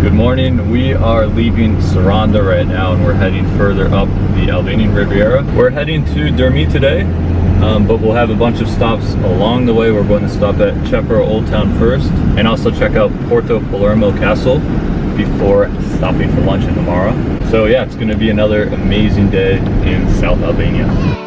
Good morning. We are leaving Saranda right now and we're heading further up the Albanian Riviera. We're heading to Dhermi today, but we'll have a bunch of stops along the way. We're going to stop at Qeparo Old Town first and also check out Porto Palermo Castle before stopping for lunch in Himare. So yeah, it's going to be another amazing day in South Albania.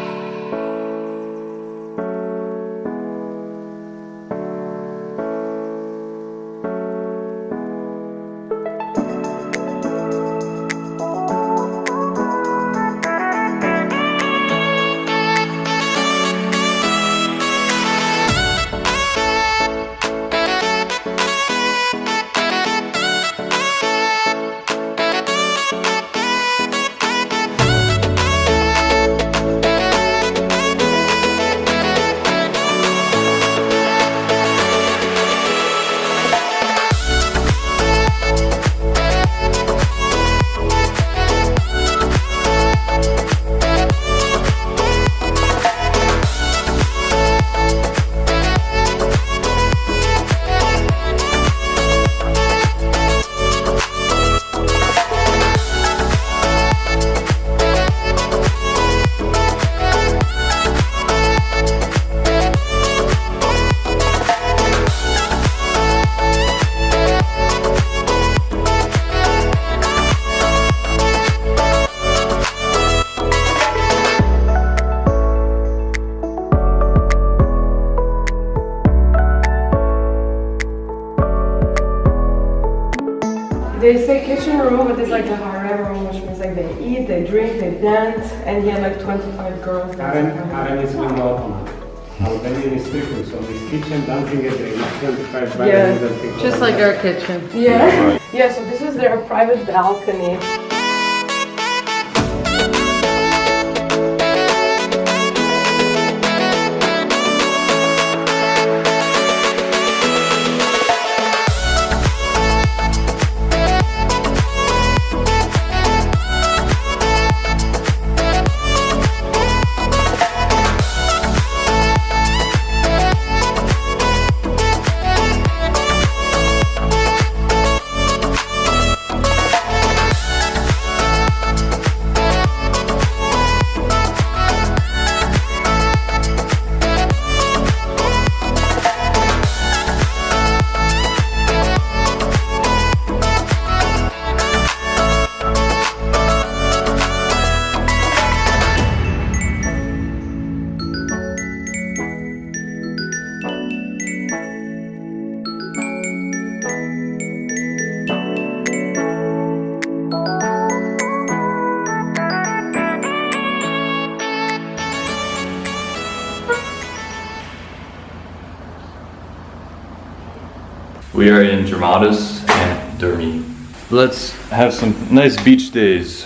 They say kitchen room, but it's like a harem room, which means like they eat, they drink, they dance, and he had like 25 girls. Harem is window automatic. Albanian is strictly, so this kitchen, dancing and drinking, 25 Yeah, just like our kitchen. Yeah. Yeah, so this is their private balcony. We are in Drymades and Dhermi. Let's have some nice beach days.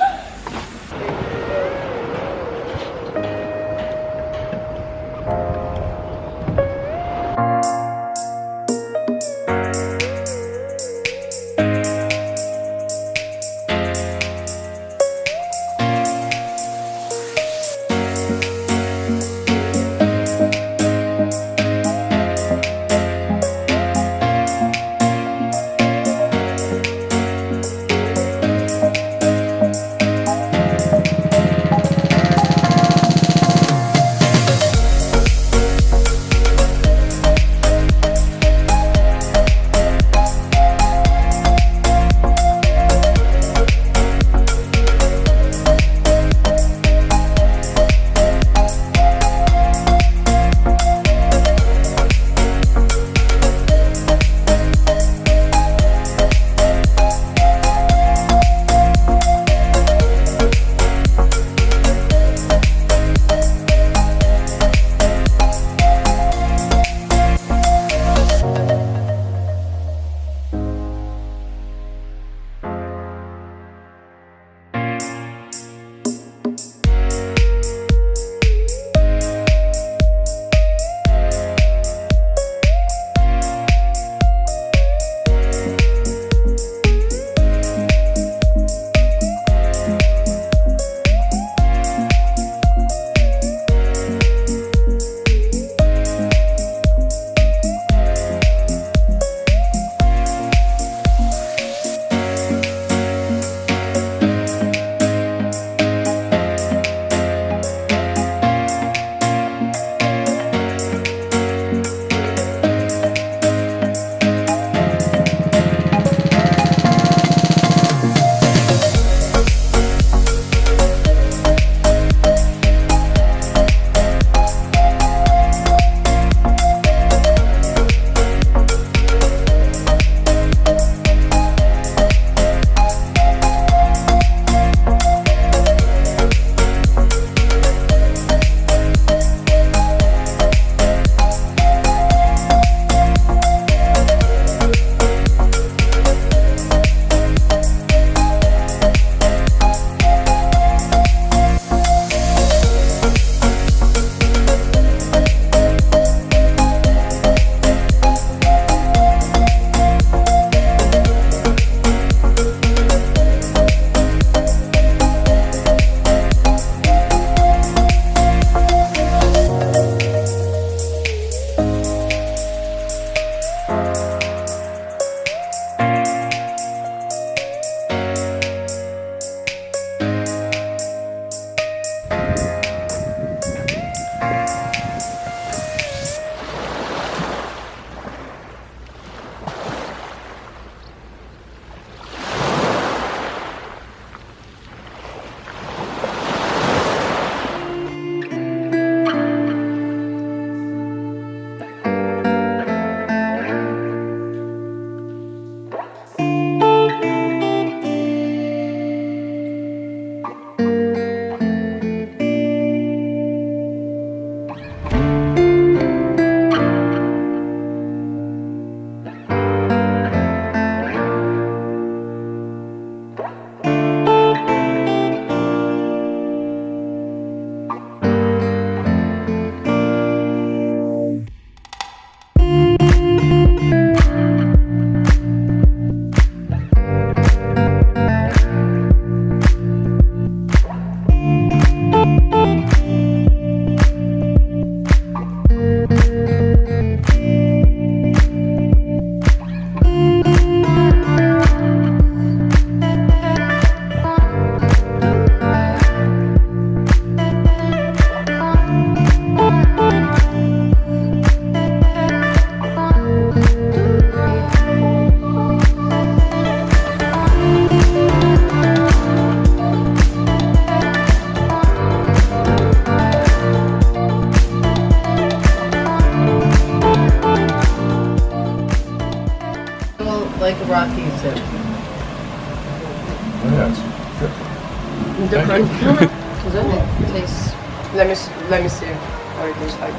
different. Doesn't it taste? Let me see how it tastes like.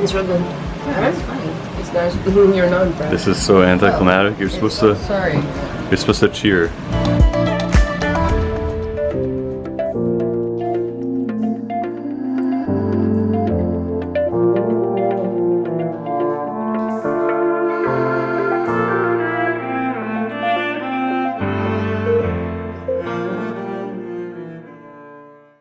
It's really good. Yeah, it's fine. It's nice. You're not impressed. This is so anticlimactic. You're supposed to Sorry. cheer.